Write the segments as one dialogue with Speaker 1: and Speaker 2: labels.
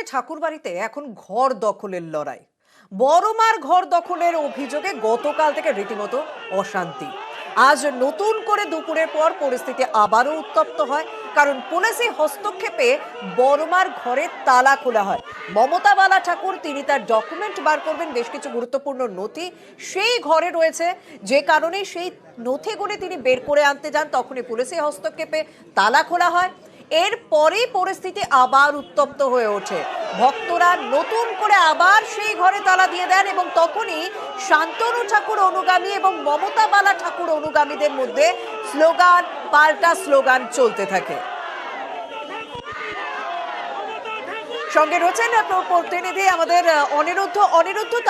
Speaker 1: বর্ধমানে ঠাকুরবাড়িতে এখন ঘর দখলের লড়াই। বড়মার ঘর দখলের অভিযোগে গতকাল থেকে রীতিমতো অশান্তি। আজ নতুন করে দুপুরের পর পরিস্থিতি আবারও উত্তপ্ত হয়, কারণ পুলিশি হস্তক্ষেপে বড়মার ঘরে তালা খোলা হয়। মমতা বালা ঠাকুর তিনি তার ডকুমেন্ট বার করবেন, বেশ কিছু গুরুত্বপূর্ণ নথি সেই ঘরে রয়েছে, যে কারণে সেই নথিগুলি তিনি বের করে আনতে যান, তখনই পুলিশি হস্তক্ষেপে তালা খোলা হয়। এরপরেই পরিস্থিতি আবার উত্তপ্ত হয়ে ওঠে। ভক্তরা নতুন করে আবার সেই ঘরে তালা দিয়ে দেন এবং তখনই শান্তনু ঠাকুর অনুগামী এবং মমতা বালা ঠাকুর অনুগামীদের মধ্যে স্লোগান পাল্টা স্লোগান চলতে থাকে। সঙ্গে রয়েছেন প্রতিনিধি আমাদের অনিরুদ্ধ।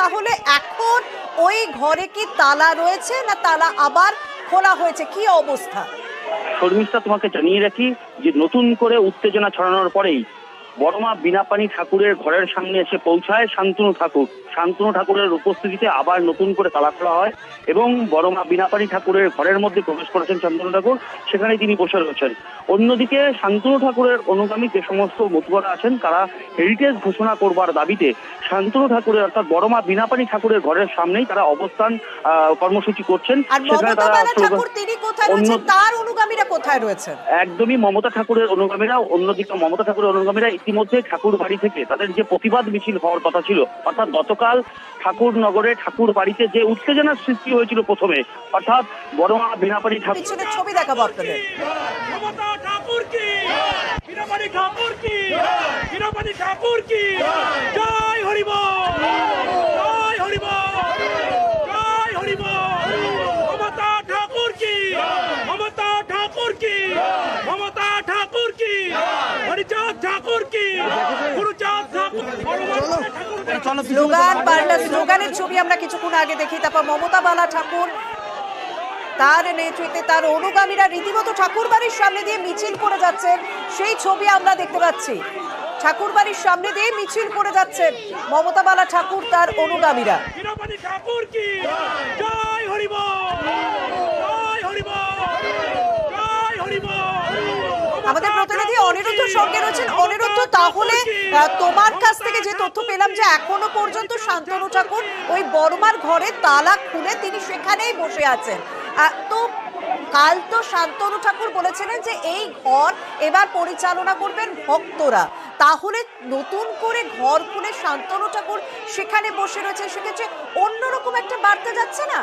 Speaker 1: তাহলে এখন ওই ঘরে কি তালা রয়েছে না তালা আবার খোলা হয়েছে, কি অবস্থা?
Speaker 2: শর্মিষ্ঠা, তোমাকে জানিয়ে রাখি যে নতুন করে উত্তেজনা ছড়ানোর পরেই বড়মা বিনাপানি ঠাকুরের ঘরের সামনে এসে পৌঁছায় শান্তনু ঠাকুর। শান্তনু ঠাকুরের উপস্থিতিতে আবার নতুন করে তালা খোলা হয় এবং বড়মা বিনাপানি ঠাকুরের ঘরের মধ্যে প্রবেশ করেছেন শান্তনু ঠাকুর, সেখানে তিনি বসে রয়েছেন। অন্যদিকে শান্তনু ঠাকুরের অনুগামী যে সমস্ত মতুয়ারা আছেন তারা হেরিটেজ ঘোষণা করবার দাবিতে শান্তনু ঠাকুরের অর্থাৎ বড়মা বিনাপানি ঠাকুরের ঘরের সামনেই তারা অবস্থান কর্মসূচি করছেন।
Speaker 1: সেখানে তারা তার অনুগামীরা কোথায় রয়েছেন?
Speaker 2: একদমই মমতা ঠাকুরের অনুগামীরা। অন্যদিকে মমতা ঠাকুরের অনুগামীরা ইতিমধ্যে ঠাকুর বাড়ি থেকে তাদের যে প্রতিবাদ মিছিল হওয়ার কথা ছিল, অর্থাৎ গতকাল ঠাকুর নগরে ঠাকুর বাড়িতে যে উত্তেজনার সৃষ্টি হয়েছিল প্রথমে, অর্থাৎ বড়মা বিনাপানি ঠাকুর
Speaker 1: ছবি দেখাবো আপনাদের।
Speaker 3: জয় হরিবল, জয় হরিবল, জয় হরিবল। মমতা ঠাকুর কি, মমতা ঠাকুর কি, মমতা ঠাকুর কি, হরিচাঁদ ঠাকুর কি, গুরুচাঁদ ঠাকুর।
Speaker 1: স্লোগান পাল্টা স্লোগানের ছবি আমরা কিছুক্ষণ আগে দেখি। তারপর মমতা বালা ঠাকুর তার নেতৃত্বে তার অনুগামীরা রীতিমতো ঠাকুর বাড়ির সামনে দিয়ে মিছিল করে যাচ্ছেন, সেই ছবি আমরা দেখতে পাচ্ছি। ঠাকুর বাড়ির সামনে দিয়ে মিছিল করে যাচ্ছেন মমতা বালা ঠাকুর তার অনুগামীরা।
Speaker 3: ঠাকুর কি, জয় হরিবল, জয় হরিবল, জয় হরিবল।
Speaker 1: আমাদের প্রতিনিধি অনিরুদ্ধ সঙ্গে রয়েছেন। অনিরুদ্ধ, তাহলে তোমার কাছ থেকে যে তথ্য পেলাম যে এখনো পর্যন্ত শান্তনু ঠাকুর ওই বড়মার ঘরে তালা খুলে তিনি সেখানেই বসে আছেন। তো কাল তো শান্তনু ঠাকুর বলেছিলেন যে এই ঘর এবার পরিচালনা করবেন ভক্তরা, তাহলে নতুন করে ঘর খুলে শান্তনু ঠাকুর সেখানে বসে রয়েছে, সেক্ষেত্রে অন্যরকম একটা বার্তা যাচ্ছে না?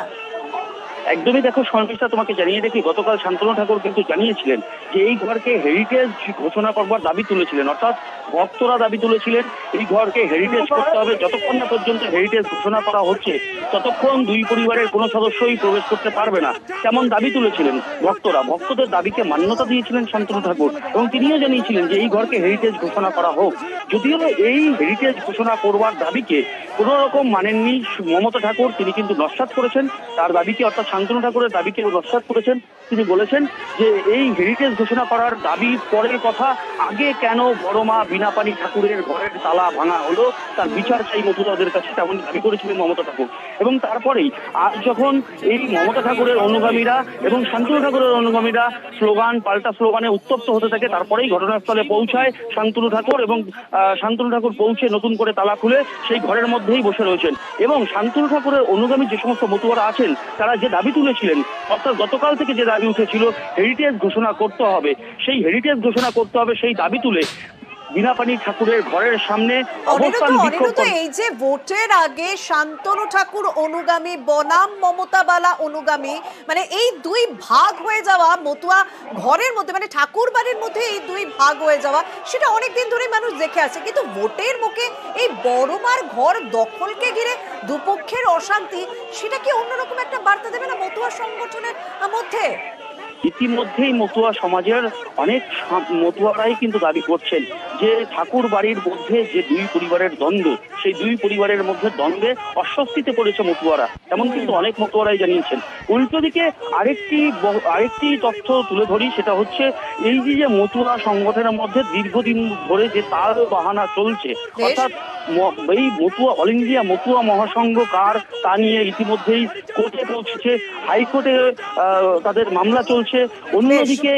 Speaker 2: একদমই। দেখো শর্মিষ্ঠা, তোমাকে জানিয়ে দেখি গতকাল শান্তনু ঠাকুর কিন্তু জানিয়েছিলেন যে এই ঘরকে হেরিটেজ ঘোষণা করবার দাবি তুলেছিলেন, অর্থাৎ ভক্তরা দাবি তুলেছিলেন এই ঘরকে হেরিটেজ করতে হবে। যতক্ষণ না পর্যন্ত হেরিটেজ ঘোষণা করা হচ্ছে ততক্ষণ দুই পরিবারের কোনো সদস্যই প্রবেশ করতে পারবে না, তেমন দাবি তুলেছিলেন ভক্তরা। ভক্তদের দাবিকে মান্যতা দিয়েছিলেন শান্তনু ঠাকুর এবং তিনিও জানিয়েছিলেন যে এই ঘরকে হেরিটেজ ঘোষণা করা হোক। যদিও এই হেরিটেজ ঘোষণা করবার দাবিকে কোনো রকম মানেননি মমতা ঠাকুর, তিনি কিন্তু নস্যাৎ করেছেন তার দাবিকে, অর্থাৎ শান্তনু ঠাকুরের দাবিকে নস্যাৎ করেছেন। তিনি বলেছেন যে এই হেরিটেজ ঘোষণা করার দাবি পরের কথা, আগে কেন বড়মা বিনাপানি ঠাকুরের ঘরের তালা ভাঙা হলো তার বিচার চাই মতুয়াদের কাছে, তেমন দাবি করেছিলেন মমতা ঠাকুর। এবং তারপরেই আজ যখন এই মমতা ঠাকুরের অনুগামীরা এবং শান্তনু ঠাকুরের অনুগামীরা স্লোগান পাল্টা স্লোগানে উত্তপ্ত হতে থাকে, তারপরেই ঘটনাস্থলে পৌঁছায় শান্তনু ঠাকুর এবং শান্তনু ঠাকুর পৌঁছে নতুন করে তালা খুলে সেই ঘরের মধ্যেই বসে রয়েছেন। এবং শান্তনু ঠাকুরের অনুগামী যে সমস্ত মতুয়ারা আছেন তারা যে দাবি তুলেছিলেন, অর্থাৎ গতকাল থেকে যে দাবি উঠেছিল হেরিটেজ ঘোষণা করতে হবে, সেই হেরিটেজ ঘোষণা করতে হবে সেই দাবি তুলে বিনাপানি ঠাকুরের ঘরের সামনে অবস্থান বিক্ষোভ।
Speaker 1: এই যে ভোটের আগে শান্তনু ঠাকুর অনুগামী বনাম মমতা বালা অনুগামী, মানে এই দুই ভাগ হয়ে যাওয়া মতুয়া ঘরের মধ্যে, মানে ঠাকুর বাড়ির মধ্যে এই দুই ভাগ হয়ে যাওয়া, সেটা অনেকদিন ধরে মানুষ দেখে আসছে। কিন্তু ভোটের মুখে এই বড়মার ঘর দখলকে ঘিরে দুপক্ষের অশান্তি, সেটা কি অন্যরকম একটা বার্তা দেবে না মতুয়া সংগঠনের মধ্যে?
Speaker 2: ইতিমধ্যেই মতুয়া সমাজের অনেক মতুয়ারাই কিন্তু দাবি করছেন যে ঠাকুর বাড়ির মধ্যে যে দুই পরিবারের দ্বন্দ্ব, সেই দুই পরিবারের মধ্যে দ্বন্দ্বে অস্বস্তিতে পড়েছে মতুয়ারা, এমন কিন্তু অনেক মতুয়ারাই জানিয়েছেন। উল্টো দিকে আরেকটি তথ্য তুলে ধরি, সেটা হচ্ছে এই যে মতুয়া সংগঠনের মধ্যে দীর্ঘদিন ধরে যে তাল বাহানা চলছে, অর্থাৎ এই মতুয়া অল ইন্ডিয়া মতুয়া মহাসংঘ কার তা নিয়ে ইতিমধ্যেই কোর্টে পৌঁছেছে, হাইকোর্টে তাদের মামলা চলছে। অন্যদিকে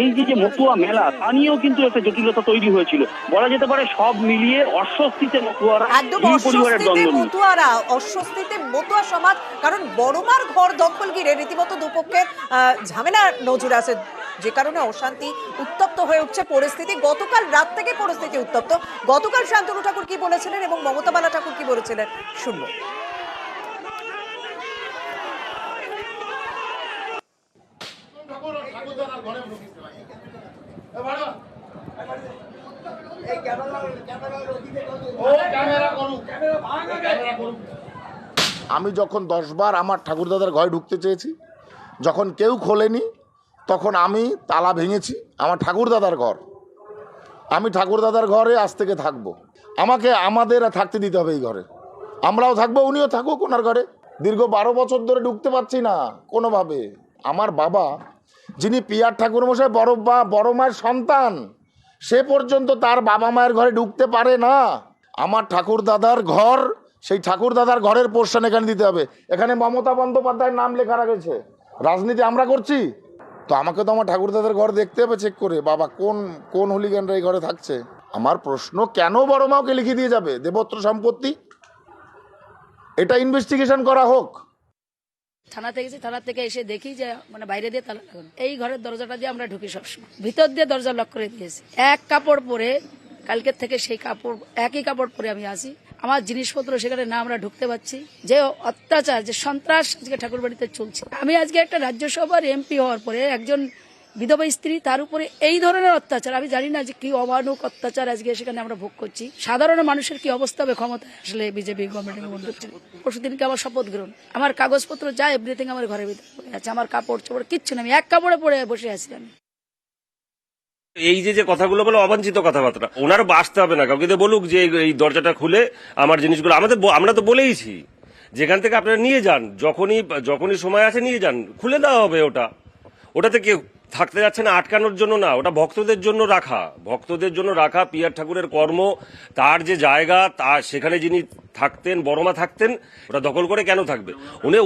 Speaker 2: এই যে মতুয়া মেলা তা নিয়েও কিন্তু একটা জটিলতা তৈরি হয়েছিল। ছিল। বলা যেতে পারে সব মিলিয়ে অস্বস্তিতে মতুয়ারা,
Speaker 1: একদম
Speaker 2: দুই পরিবারের
Speaker 1: অস্বস্তিতে
Speaker 2: দ্বন্দ্ব নিয়ে।
Speaker 1: মতুয়ারা, অস্বস্তিতে মতুয়া সমাজ, কারণ বড়মার ঘর দখল ঘিরে রীতিমতো দুপক্ষের ঝামেলা নজরে আছে, যে কারণে অশান্তি, উত্তপ্ত হয়ে উঠছে পরিস্থিতি। গতকাল রাত থেকে পরিস্থিতি উত্তপ্ত। গতকাল শান্তনু ঠাকুর কি বলেছিলেন এবং মমতা বালা ঠাকুর কি বলেছিলেন শুনবো।
Speaker 4: আমি যখন 10 বার আমার ঠাকুরদাদার ঘরে ঢুকতে চেয়েছি, যখন কেউ খোলেনি তখন আমি তালা ভেঙেছি। আমার ঠাকুরদাদার ঘর, আমি ঠাকুরদাদার ঘরে আজ থেকে থাকবো। আমাদের থাকতে দিতে হবে এই ঘরে, আমরাও থাকবো, উনিও থাকুক ওনার ঘরে। দীর্ঘ 12 বছর ধরে ঢুকতে পারছি না কোনোভাবে। আমার বাবা, যিনি পিয়ার ঠাকুরমশাই বড় মায়ের সন্তান, সে পর্যন্ত তার বাবা মায়ের ঘরে ঢুকতে পারে না। আমার ঠাকুরদাদার ঘর, সেই ঠাকুরদাদার ঘরের পোর্শন এখানে দিতে হবে। এখানে মমতা বন্দ্যোপাধ্যায়ের নাম লেখা রয়েছে। রাজনীতি আমরা করছি তো আমাকে তো আমার ঠাকুরদাদার ঘর দেখতে হবে চেক করে, বাবা কোন হুলিগানরা এই ঘরে থাকছে। আমার প্রশ্ন, কেন বড় মাওকে লিখে দিয়ে যাবে দেবত্র সম্পত্তি? এটা ইনভেস্টিগেশন করা হোক।
Speaker 5: থানা থেকে থানা থেকে এসে দেখি যে মানে বাইরে দিয়ে তালা লাগানো। এই ঘরের দরজাটা দিয়ে আমরা ঢুকি সবসময়, ভিতর দিয়ে দরজা লক করে দিয়েছি। এক কাপড় পরে কালকের থেকে সেই কাপড়, একই কাপড় পরে আমি আসি। আমার জিনিসপত্র সেখানে না আমরা ঢুকতে পারছি। যে অত্যাচার, যে সন্ত্রাস আজকে ঠাকুর বাড়িতে চলছে। আমি আজকে একটা রাজ্যসভার এমপি হওয়ার পরে একজন বিধবা স্ত্রী, তার উপরে এই ধরনের অত্যাচার, আমি জানি না যে কি অমানুক অত্যাচার আজকে সেখানে আমরা ভোগ করছি। সাধারণ মানুষের কি অবস্থা হবে ক্ষমতায় আসলে বিজেপি গভর্নমেন্টের মধ্যে। পরশুদিনকে আমার শপথ গ্রহণ, আমার কাগজপত্র যা এভরিথিং আমার ঘরের ভিতরে পড়ে আছে, আমার কাপড় চোপড় কিচ্ছু না, আমি এক কাপড়ে পরে বসে আছি। আমি
Speaker 6: এই যে কথাগুলো বলে অবাঞ্ছিত কথাবার্তা, ওনার বাঁচতে হবে না, কাউকে দিয়ে বলুক যে এই দরজাটা খুলে আমার জিনিসগুলো, আমরা তো বলেইছি যেখান থেকে আপনারা নিয়ে যান, যখনই সময় আছে নিয়ে যান, খুলে দেওয়া হবে। ওটাতে কেউ থাকতে যাচ্ছে না, আটকানোর জন্য না, ওটা ভক্তদের জন্য রাখা। পিয়ার ঠাকুরের কর্ম, তার যে জায়গা, সেখানে যিনি থাকতেন, বড়মা থাকতেন, ওটা দখল করে কেন থাকবে?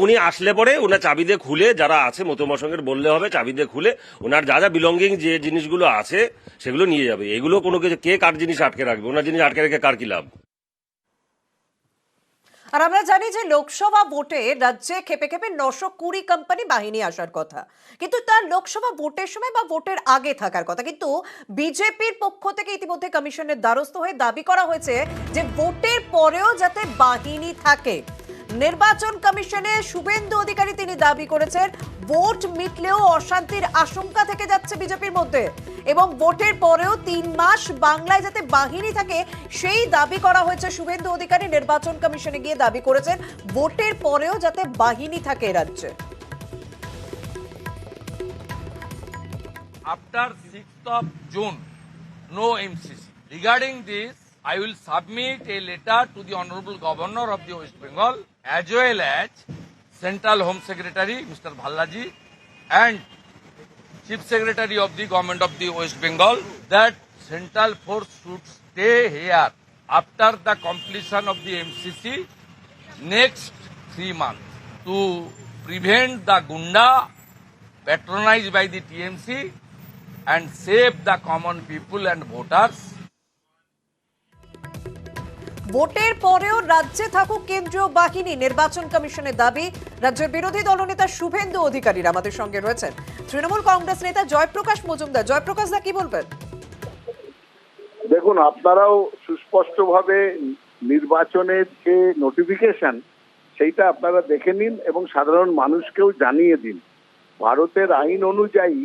Speaker 6: উনি আসলে পরে ওনার চাবি দিয়ে খুলে, যারা আছে মতুয়া সঙ্গে বললে হবে, চাবি দিয়ে খুলে ওনার যা বিলঙ্গিং যে জিনিসগুলো আছে সেগুলো নিয়ে যাবে। এগুলো কোনো কিছু, কে কার জিনিস আটকে রাখবে? ওনার জিনিস আটকে রেখে কার কি লাভ?
Speaker 1: আর আমরা জানি যে লোকসভা ভোটে রাজ্যে খেপে খেপে 920 কোম্পানি বাহিনী আসার কথা, কিন্তু তার লোকসভা ভোটের সময় বা ভোটের আগে থাকার কথা। কিন্তু বিজেপির পক্ষ থেকে ইতিমধ্যে কমিশনের দ্বারস্থ হয়ে দাবি করা হয়েছে যে ভোটের পরেও যাতে বাহিনী থাকে। নির্বাচন কমিশনে শুভেন্দু অধিকারী তিনি দাবি করেছেন ভোট মিটলেও অশান্তির আশঙ্কা থেকে যাচ্ছে বিজেপির মধ্যে, এবং ভোটের পরেও 3 মাস বাংলায় যাতে বাহিনী থাকে সেই দাবি করা হয়েছে। শুভেন্দু অধিকারী নির্বাচন কমিশনে গিয়ে দাবি করেছেন ভোটের পরেও যাতে বাহিনী থাকে রাজ্যে।
Speaker 7: After 6th of June, no MCC. Regarding this, I will submit a letter to the Honorable Governor of the West Bengal as well as Central Home Secretary Mr. Bhallaji and Chief Secretary of the Government of the West Bengal that Central Force should stay here after the completion of the MCC next 3 months to prevent the Gunda patronized by the TMC and save the common people and voters.
Speaker 1: ভোটের পরেও রাজ্যে থাকুক কেন্দ্রীয় বাহিনী, নির্বাচন কমিশনের দাবি। রাজ্যের বিরোধী দলনেতা শুভেন্দু অধিকারীর আমাদের সঙ্গে রয়েছেন তৃণমূল কংগ্রেস নেতা জয়প্রকাশ মজুমদার। জয়প্রকাশ দা, কি বলবেন?
Speaker 8: দেখুন, আপনারাও সুস্পষ্টভাবে নির্বাচনের যে নোটিফিকেশন সেইটা আপনারা দেখে নিন এবং সাধারণ মানুষকেও জানিয়ে দিন। ভারতের আইন অনুযায়ী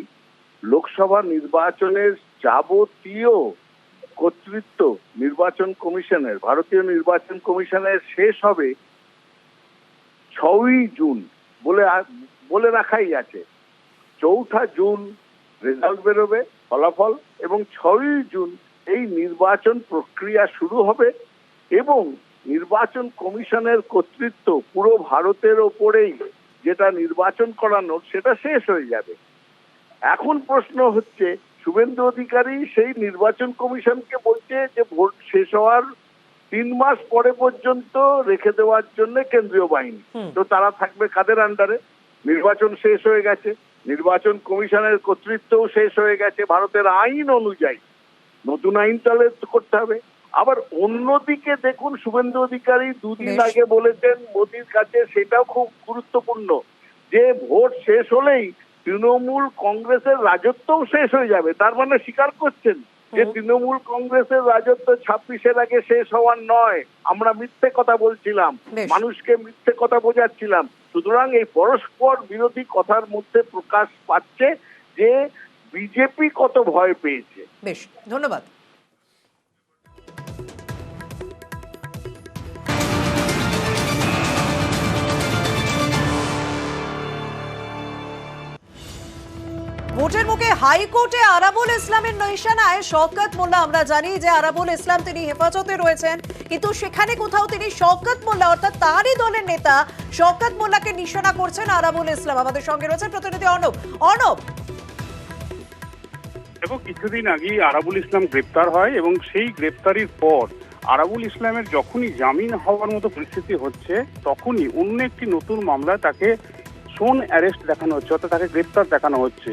Speaker 8: লোকসভা নির্বাচনের যাবতীয় কর্তৃত্ব নির্বাচন কমিশনের, ভারতীয় নির্বাচন কমিশনের শেষ হবে 6ই জুন বলে রাখাই আছে। 4 জুন রেজাল্ট বেরোবে, ফলাফল, এবং 6ই জুন এই নির্বাচন প্রক্রিয়া শুরু হবে এবং নির্বাচন কমিশনের কর্তৃত্ব পুরো ভারতের ওপরেই যেটা নির্বাচন করানোর সেটা শেষ হয়ে যাবে। এখন প্রশ্ন হচ্ছে, শুভেন্দু অধিকারী সেই নির্বাচন কমিশনকে বলছে যে ভোট শেষ হওয়ার 3 মাস পরে পর্যন্ত রেখে দেওয়ার জন্য কেন্দ্রীয় বাহিনী। তো তারা থাকবে কাদের আন্ডারে? নির্বাচন শেষ হয়ে গেছে, নির্বাচন কমিশনের কর্তৃত্বও শেষ হয়ে গেছে। ভারতের আইন অনুযায়ী নতুন আইন তাহলে করতে হবে। আবার অন্যদিকে দেখুন, শুভেন্দু অধিকারী দুদিন
Speaker 1: বেশ।
Speaker 8: আগে বলেছেন মোদির কাছে, সেটাও খুব গুরুত্বপূর্ণ, যে ভোট শেষ হলেই তৃণমূল কংগ্রেসের রাজত্বও শেষ হয়ে যাবে। তার মানে স্বীকার করছেন যে তৃণমূল কংগ্রেসের রাজত্ব 26-এর আগে শেষ হওয়ার নয়। আমরা মিথ্যে কথা বলছিলাম,
Speaker 1: বেশ।
Speaker 8: মানুষকে মিথ্যে কথা বোঝাচ্ছিলাম। সুতরাং এই পরস্পর বিরোধী কথার মধ্যে প্রকাশ পাচ্ছে যে বিজেপি কত ভয় পেয়েছে।
Speaker 1: বেশ, ধন্যবাদ। ভোটের মুখে হাইকোর্টে আরাবুল ইসলামের নিশানায় শওকত মোল্লা। আমরা জানি যে আরাবুল ইসলাম তিনি হেফাজতে রয়েছেন, কিন্তু সেখানে কোথাও তিনি শওকত মোল্লা অর্থাৎ তারই দলের নেতা শওকত মোল্লাকে নিশানা করছেন আরাবুল ইসলাম। আমাদের সঙ্গে রয়েছেন প্রতিনিধি অর্ণব। অর্ণব,
Speaker 9: দেখো, কিছুদিন আগেই আরাবুল ইসলাম গ্রেপ্তার হয় এবং সেই গ্রেপ্তারির পর আরাবুল ইসলামের যখনই জামিন হওয়ার মতো পরিস্থিতি হচ্ছে, তখনই অন্য একটি নতুন মামলায় তাকে শোন অ্যারেস্ট দেখানো হচ্ছে, অর্থাৎ তাকে গ্রেপ্তার দেখানো হচ্ছে।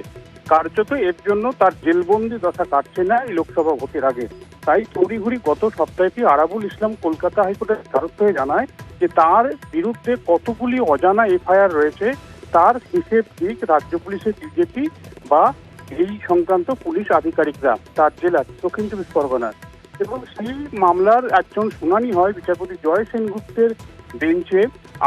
Speaker 9: কার্যত এর জন্য তার জেলবন্দি দশা কাটছে না এই লোকসভা ভোটের আগে। তাই তড়িঘড়ি গত সপ্তাহটি আরাবুল ইসলাম কলকাতা হাইকোর্টের দ্বারস্থ হয়ে জানায় যে তার বিরুদ্ধে কতগুলি অজানা এফআইআর রয়েছে, তার হিসেব দিক রাজ্য পুলিশের ডিজিপি বা এই সংক্রান্ত পুলিশ আধিকারিকরা তার জেলার দক্ষিণ চব্বিশ পরগনার। এবং সেই মামলার একজন শুনানি হয় বিচারপতি জয় সেনগুপ্তের বেঞ্চে।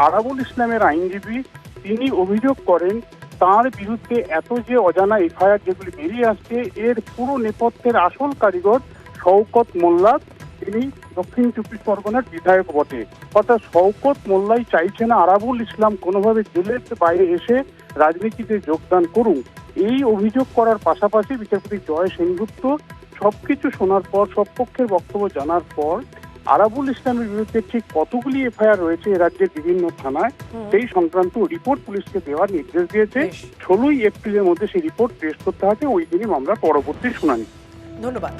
Speaker 9: আরাবুল ইসলামের আইনজীবী তিনি অভিযোগ করেন তার বিরুদ্ধে এত যে অজানা এফআইআর যেগুলি বেরিয়ে আসছে, এর পুরো নেপথ্যের আসল কারিগর শওকত মোল্লা। তিনি দক্ষিণ চব্বিশ পরগনার বিধায়ক বটে। অর্থাৎ শওকত মোল্লাই চাইছে না আরাবুল ইসলাম কোনোভাবে জেলের বাইরে এসে রাজনীতিতে যোগদান করুন। এই অভিযোগ করার পাশাপাশি বিচারপতি জয় সেনগুপ্ত সবকিছু শোনার পর, সব পক্ষের বক্তব্য জানার পর আরাবুল ইসলামের বিরুদ্ধে ঠিক কতগুলি এফআইআর রয়েছে রাজ্যের বিভিন্ন থানায়, সেই সংক্রান্ত রিপোর্ট পুলিশকে দেওয়ার নির্দেশ দিয়েছে। 16ই এপ্রিলের মধ্যে সেই রিপোর্ট পেশ করতে হবে, ওই দিনই মামলার পরবর্তী শুনানি।
Speaker 1: ধন্যবাদ।